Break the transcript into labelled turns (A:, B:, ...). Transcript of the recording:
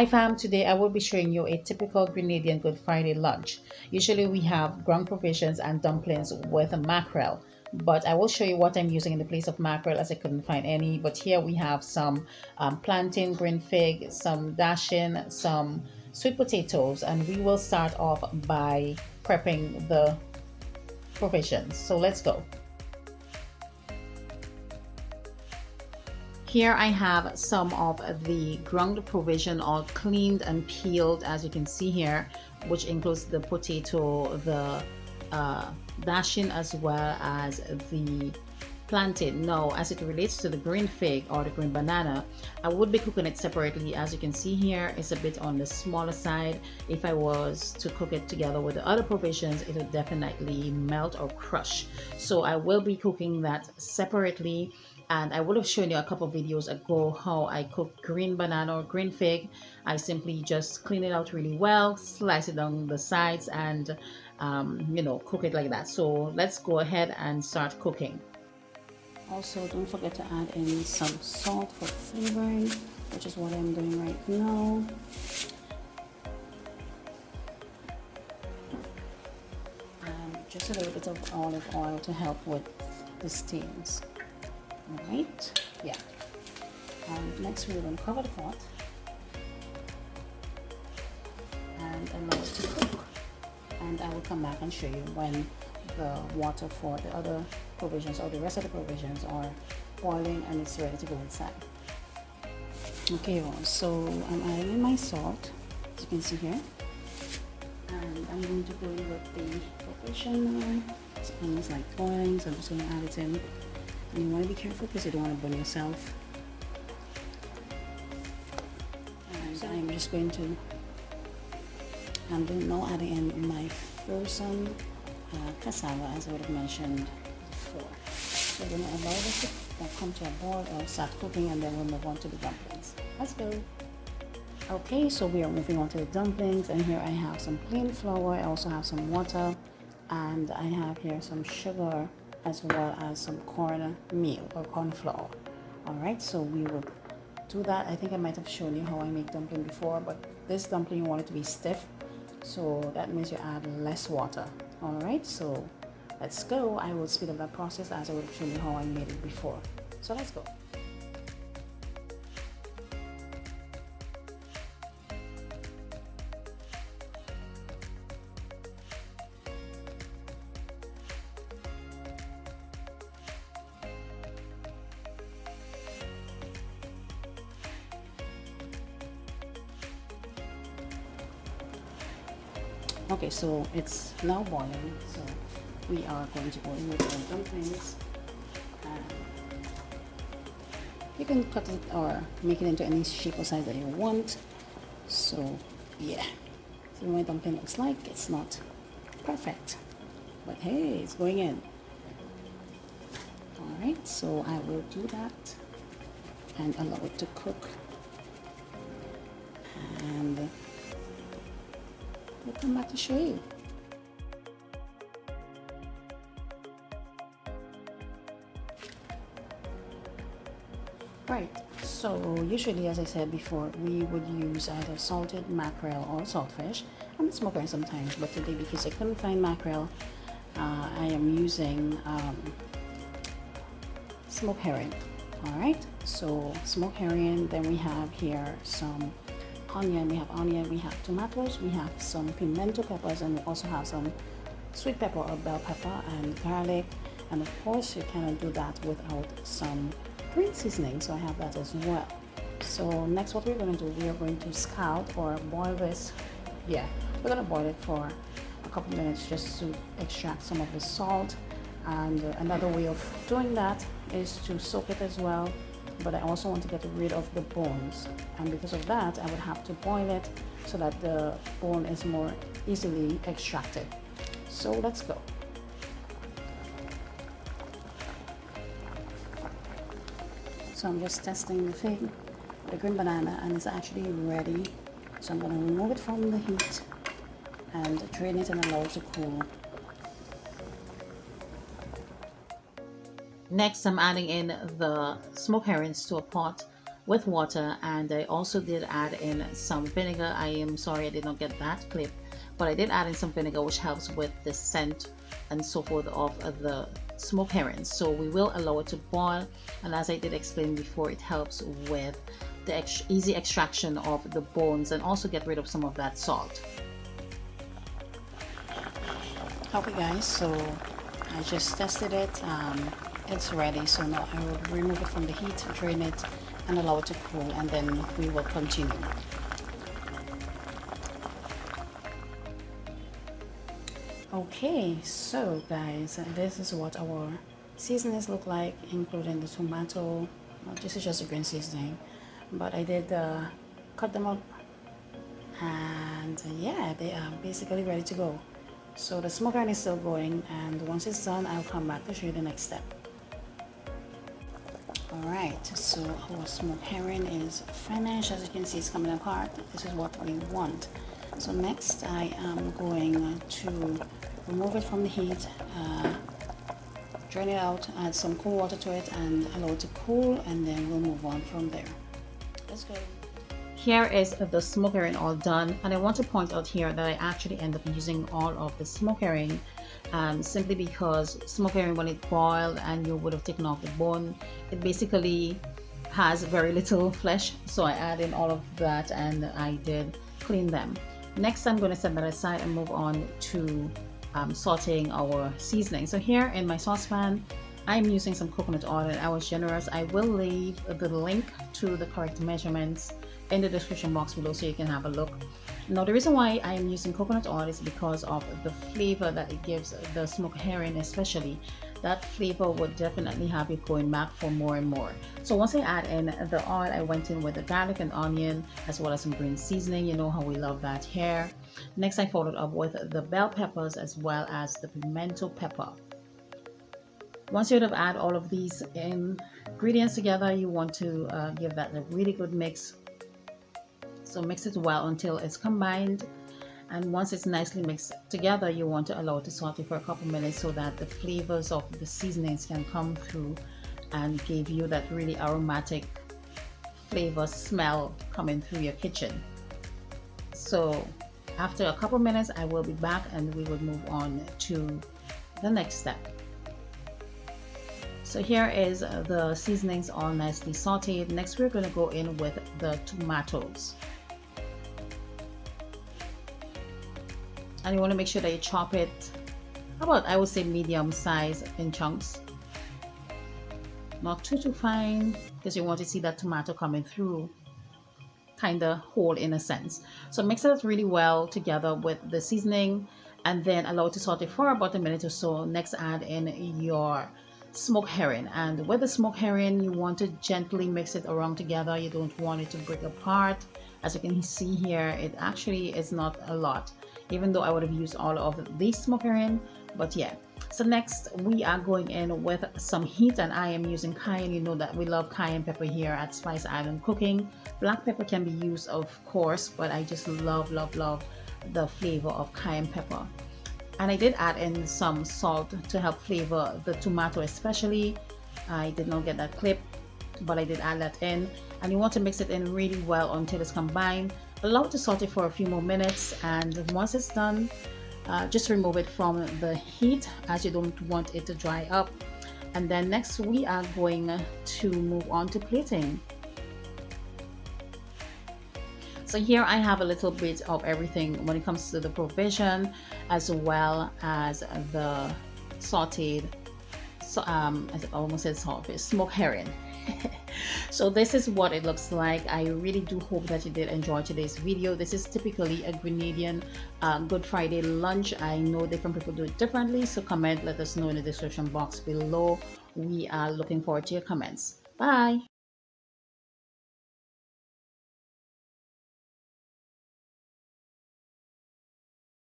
A: Hi fam, today I will be showing you a typical Grenadian Good Friday lunch. Usually we have ground provisions and dumplings with a mackerel, but I will show you what I'm using in the place of mackerel as I couldn't find any. But here we have some plantain, green fig, some dashing, some sweet potatoes, and we will start off by prepping the provisions. So let's go. Here I have some of the ground provision all cleaned and peeled, as you can see here, which includes the potato, the dashing, as well as the plantain. Now, as it relates to the green fig or the green banana, I would be cooking it separately. As you can see here, it's a bit on the smaller side. If I was to cook it together with the other provisions, it would definitely melt or crush. So I will be cooking that separately. And I would have shown you a couple of videos ago how I cook green banana or green fig. I simply just clean it out really well, slice it down the sides, and cook it like that. So let's go ahead and start cooking.
B: Also, don't forget to add in some salt for flavoring, which is what I'm doing right now. And just a little bit of olive oil to help with the stains. Alright, yeah. Next we're going to cover the pot and allow it to cook. And I will come back and show you when the water for the other provisions or the rest of the provisions are boiling and it's ready to go inside. Okay, so I'm adding in my salt, as you can see here. And I'm going to go with the provision now. It's almost like boiling, so I'm just going to add it in. And you want to be careful because you don't want to burn yourself. And I'm just going to, I'm now adding in my frozen cassava, as I would have mentioned before. So we're going to allow this to come to a boil or start cooking, and then we'll move on to the dumplings. Let's go. Okay, so we are moving on to the dumplings, and here I have some plain flour. I also have some water, and I have here some sugar as well as some corn meal or corn flour. Alright, so we will do that. I think I might have shown you how I make dumpling before, but this dumpling you want it to be stiff, so that means you add less water. Alright, so let's go. I will speed up that process as I would have shown you how I made it before. So let's go. Okay, so it's now boiling, so we are going to go in with our dumplings. You can cut it or make it into any shape or size that you want. So yeah, see what my dumpling looks like. It's not perfect, but hey, it's going in. Alright, so I will do that and allow it to cook, and we'll come back to show you. Right, so usually, as I said before, we would use either salted mackerel or saltfish. I'm smoking sometimes, but today, because I couldn't find mackerel, I am using smoked herring. Alright, so smoked herring, then we have here some onion, we have tomatoes, we have some pimento peppers, and we also have some sweet pepper or bell pepper and garlic. And of course, you cannot do that without some green seasoning, so I have that as well. So next, what we're going to do, we are going to scald or boil this. Yeah, we're going to boil it for a couple minutes just to extract some of the salt. And another way of doing that is to soak it as well, but I also want to get rid of the bones, and because of that I would have to boil it so that the bone is more easily extracted. So let's go. So I'm just testing the fig, the green banana, and it's actually ready. So I'm going to remove it from the heat and drain it and allow it to cool.
A: Next, I'm adding in the smoked herrings to a pot. with water, and I also did add in some vinegar. I am sorry I did not get that clip, but I did add in some vinegar, which helps with the scent and so forth of the smoked herrings. So we will allow it to boil, and as I did explain before, it helps with the easy extraction of the bones and also get rid of some of that salt.
B: Okay guys, so I just tested it. It's ready, so now I will remove it from the heat, drain it, and allow it to cool, and then we will continue. Okay, so guys, this is what our seasonings look like, including the tomato. Well, this is just a green seasoning, but I did cut them up, and yeah, they are basically ready to go. So the smoke iron is still going, and once it's done, I'll come back to show you the next step. Alright, so our smoked herring is finished. As you can see, it's coming apart. This is what we want. So next I am going to remove it from the heat, drain it out, add some cool water to it, and allow it to cool, and then we'll move on from there. Let's go.
A: Here is the smoked herring all done, and I want to point out here that I actually end up using all of the smoked herring simply because smoked herring, when it boiled and you would have taken off the bone, it basically has very little flesh, so I add in all of that and I did clean them. Next, I'm going to set that aside and move on to sauteing our seasoning. So here in my saucepan, I'm using some coconut oil, and I was generous. I will leave the link to the correct measurements in the description box below so you can have a look. Now, the reason why I am using coconut oil is because of the flavor that it gives the smoked herring, especially. That flavor would definitely have you going back for more and more. So once I add in the oil, I went in with the garlic and onion as well as some green seasoning. You know how we love that here. Next, I followed up with the bell peppers as well as the pimento pepper. Once you have added all of these ingredients together, you want to give that a really good mix. So mix it well until it's combined, and once it's nicely mixed together, you want to allow it to saute for a couple minutes so that the flavors of the seasonings can come through and give you that really aromatic flavor smell coming through your kitchen. So after a couple minutes, I will be back and we will move on to the next step. So here is the seasonings all nicely sauteed. Next, we're going to go in with the tomatoes. And you want to make sure that you chop it about, I would say, medium size in chunks. Not too fine, because you want to see that tomato coming through kind of whole in a sense. So mix it really well together with the seasoning and then allow it to saute for about a minute or so. Next, add in your smoked herring, and with the smoked herring, you want to gently mix it around together. You don't want it to break apart. As you can see here, it actually is not a lot, even though I would have used all of the smoked herring, but yeah. So next we are going in with some heat, and I am using cayenne. You know that we love cayenne pepper here at Spice Island Cooking. Black pepper can be used, of course, but I just love the flavor of cayenne pepper. And I did add in some salt to help flavor the tomato especially. I did not get that clip, but I did add that in, and you want to mix it in really well until it's combined. Allow it to saute for a few more minutes, and once it's done, just remove it from the heat as you don't want it to dry up. And then next we are going to move on to plating. So here I have a little bit of everything when it comes to the provision as well as the sauteed, I almost said sauteed, smoked herring. So this is what it looks like. I really do hope that you did enjoy today's video. This is typically a Grenadian Good Friday lunch. I know different people do it differently, so comment, let us know in the description box below. We are looking forward to your comments. Bye.